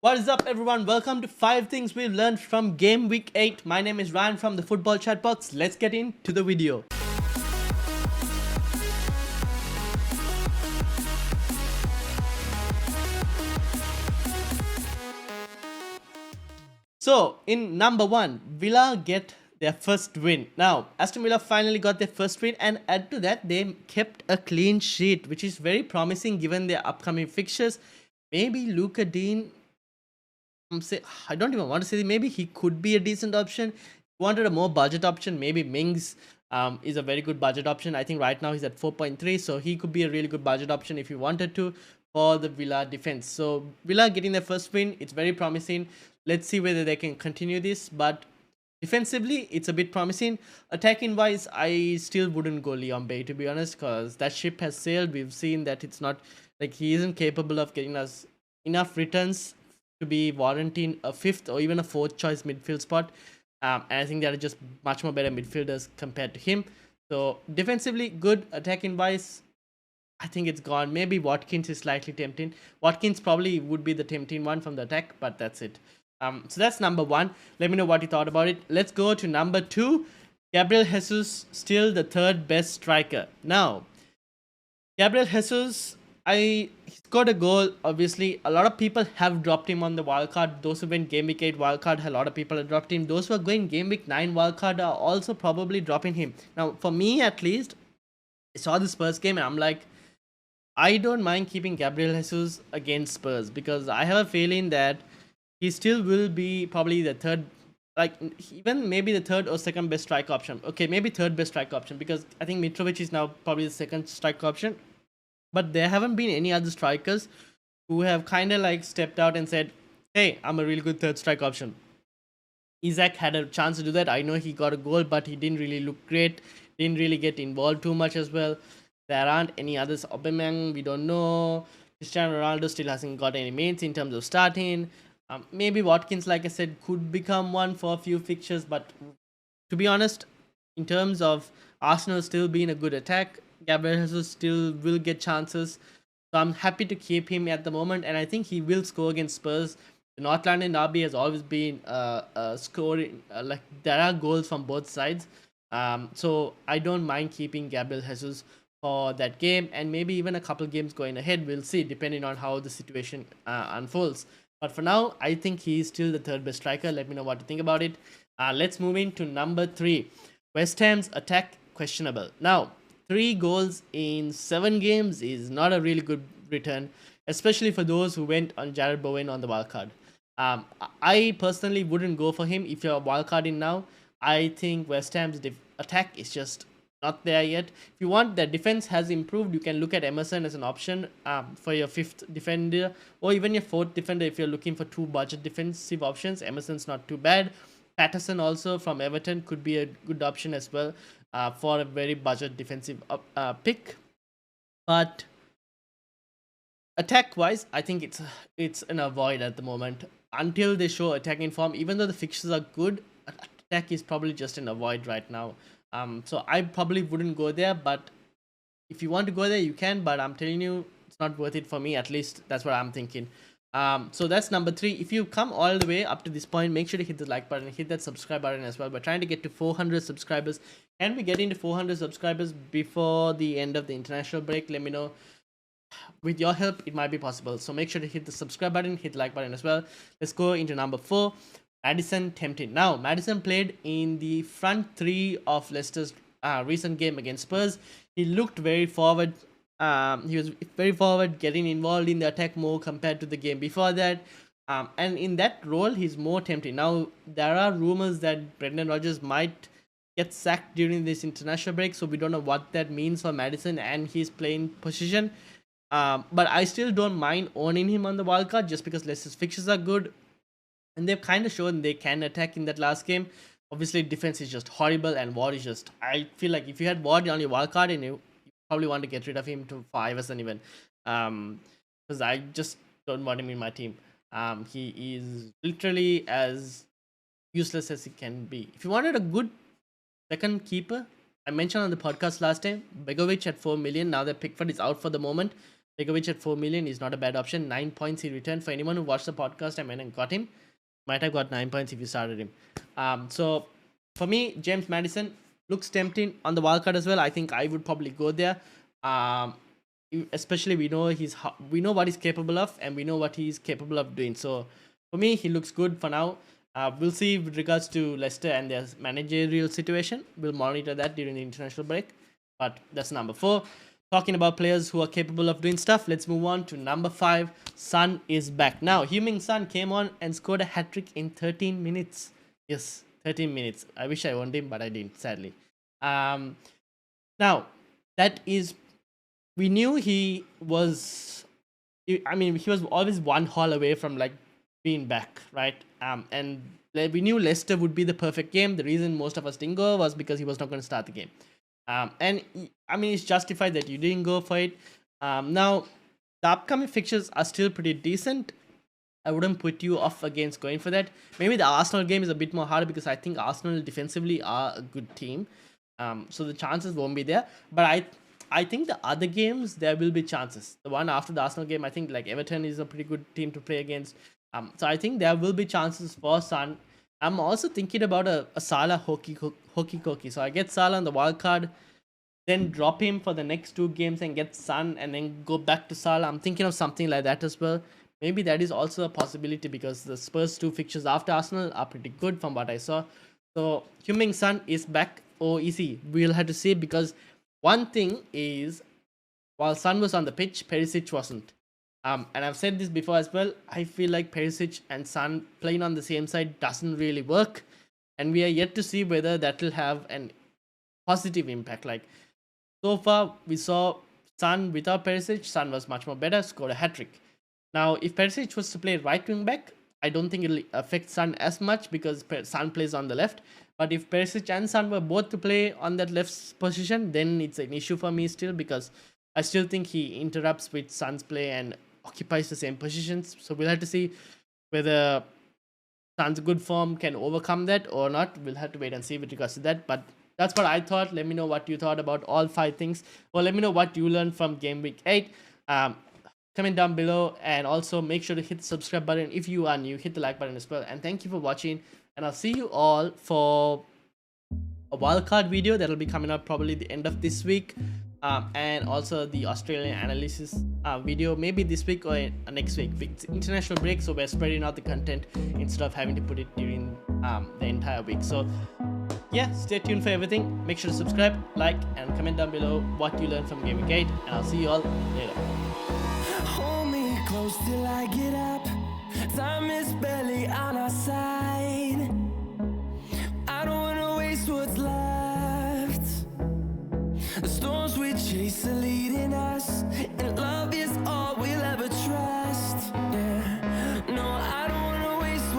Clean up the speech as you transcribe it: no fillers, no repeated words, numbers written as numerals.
What is up, everyone? Welcome to 5 Things We've Learned from Game Week 8. My name is Ryan from the Football Chatbox. Let's get into the video. So, in number 1, Villa get their first win. Now, Aston Villa finally got their first win, and add to that, they kept a clean sheet, which is very promising given their upcoming fixtures. Maybe Luca Dean, I don't even want to say, maybe he could be a decent option. Wanted a more budget option, maybe Mings is a very good budget option. I think right now he's at 4.3, so he could be a really good budget option if you wanted to for the Villa defense. So Villa getting their first win, it's very promising. Let's see whether they can continue this, but defensively it's a bit promising. Attacking wise, I still wouldn't go Leon Bay, to be honest, because that ship has sailed. We've seen that it's not like he isn't capable of getting us enough returns to be warranting a fifth or even a fourth choice midfield spot. And I think there are just much more better midfielders compared to him. So defensively good, attacking wise, I think it's gone. Maybe Watkins is slightly tempting. Watkins probably would be the tempting one from the attack, but that's it. So that's number 1. Let me know what you thought about it. Let's go to number 2. Gabriel Jesus, still the third best striker. Now, Gabriel Jesus, he scored a goal. Obviously, a lot of people have dropped him on the wildcard. Those who went Game Week 8 wildcard, a lot of people have dropped him. Those who are going Game Week 9 wildcard are also probably dropping him. Now, for me at least, I saw the Spurs game and I'm like, I don't mind keeping Gabriel Jesus against Spurs because I have a feeling that he still will be probably the third, like even maybe the third or second best strike option. Okay, maybe third best strike option because I think Mitrovic is now probably the second strike option. But there haven't been any other strikers who have kind of like stepped out and said, hey, I'm a really good third strike option. Isaac had a chance to do that. I know he got a goal, but he didn't really look great. Didn't really get involved too much as well. There aren't any others. Aubameyang, we don't know. Cristiano Ronaldo still hasn't got any mates in terms of starting. Maybe Watkins, like I said, could become one for a few fixtures. But to be honest, in terms of Arsenal still being a good attack, Gabriel Jesus still will get chances. So I'm happy to keep him at the moment, and I think he will score against Spurs. The North London derby has always been scoring, like there are goals from both sides. So I don't mind keeping Gabriel Jesus for that game, and maybe even a couple games going ahead. We'll see, depending on how the situation unfolds. But for now, I think he's still the third best striker. Let me know what you think about it. Let's move into number 3. West Ham's attack questionable. Now, 3 goals in 7 games is not a really good return, especially for those who went on Jared Bowen on the wildcard. I personally wouldn't go for him if you're wildcarding now. I think West Ham's attack is just not there yet. If you want, their defense has improved. You can look at Emerson as an option for your 5th defender or even your 4th defender if you're looking for 2 budget defensive options. Emerson's not too bad. Patterson also from Everton could be a good option as well for a very budget defensive pick. But attack wise, I think it's an avoid at the moment until they show attacking form. Even though the fixtures are good, attack is probably just an avoid right now. So I probably wouldn't go there, but if you want to go there, you can. But I'm telling you, it's not worth it for me. At least that's what I'm thinking. So that's number 3. If you come all the way up to this point, make sure to hit the like button, hit that subscribe button as well. We're trying to get to 400 subscribers. Can we get into 400 subscribers before the end of the international break? Let me know. With your help, it might be possible. So make sure to hit the subscribe button, hit the like button as well. Let's go into number 4. Maddison tempting. Now, Maddison played in the front 3 of Leicester's recent game against Spurs. He looked very forward. He was very forward, getting involved in the attack more compared to the game before that. And in that role, he's more tempting. Now, there are rumors that Brendan Rodgers might get sacked during this international break, so we don't know what that means for Maddison and his playing position. But I still don't mind owning him on the wildcard just because Leicester's fixtures are good. And they've kind of shown they can attack in that last game. Obviously, defense is just horrible, and Ward is just. I feel like if you had Ward on your wildcard, and you probably want to get rid of him to 5 as an even. Because I just don't want him in my team. He is literally as useless as he can be. If you wanted a good second keeper, I mentioned on the podcast last time, Begovic at 4 million. Now that Pickford is out for the moment. Begovic at 4 million is not a bad option. 9 points he returned. For anyone who watched the podcast, I went and got him. Might have got 9 points if you started him. So for me, James Madison looks tempting on the wildcard as well. I think I would probably go there. Especially we know what he's capable of, and we know what he's capable of doing. So for me, he looks good for now. We'll see with regards to Leicester and their managerial situation. We'll monitor that during the international break. But that's number 4. Talking about players who are capable of doing stuff, let's move on to number 5. Son is back. Now, Heung-min Son came on and scored a hat-trick in 13 minutes. Yes, 13 minutes. I wish I owned him, but I didn't, sadly. Now, that is... We knew he was... I mean, he was always one haul away from, like, being back, right? And we knew Leicester would be the perfect game. The reason most of us didn't go was because he was not going to start the game. And I mean, it's justified that you didn't go for it. Now, the upcoming fixtures are still pretty decent. I wouldn't put you off against going for that. Maybe the Arsenal game is a bit more harder because I think Arsenal defensively are a good team. So the chances won't be there. But I think the other games, there will be chances. The one after the Arsenal game, I think like Everton is a pretty good team to play against. So I think there will be chances for Son. I'm also thinking about a Salah hokey cokey. So I get Salah on the wild card, then drop him for the next 2 games and get Son, and then go back to Salah. I'm thinking of something like that as well. Maybe that is also a possibility because the Spurs 2 fixtures after Arsenal are pretty good from what I saw. So Heung-min Son is back. Oh, easy. We'll have to see, because one thing is, while Son was on the pitch, Perisic wasn't. And I've said this before as well, I feel like Perisic and Son playing on the same side doesn't really work. And we are yet to see whether that will have an positive impact. Like, so far, we saw Son without Perisic. Son was much more better, scored a hat-trick. Now, if Perisic was to play right wing back, I don't think it'll affect Son as much because Son plays on the left. But if Perisic and Son were both to play on that left position, then it's an issue for me still, because I still think he interrupts with Son's play and occupies the same positions. So we'll have to see whether Son's good form can overcome that or not. We'll have to wait and see with regards to that. But that's what I thought. Let me know what you thought about all 5 things. Or let me know what you learned from Game Week 8. Comment down below, and also make sure to hit the subscribe button if you are new. Hit the like button as well. And thank you for watching. And I'll see you all for a wildcard video that will be coming up probably the end of this week. And also the Australian analysis video, maybe this week or next week. It's international break, so we're spreading out the content instead of having to put it during the entire week. So yeah, stay tuned for everything. Make sure to subscribe, like, and comment down below what you learned from Game Week 8. And I'll see you all later. Hold me close till I get up. Time is barely on our side. I don't wanna waste what's left. The storms we chase are leading us, and love is all we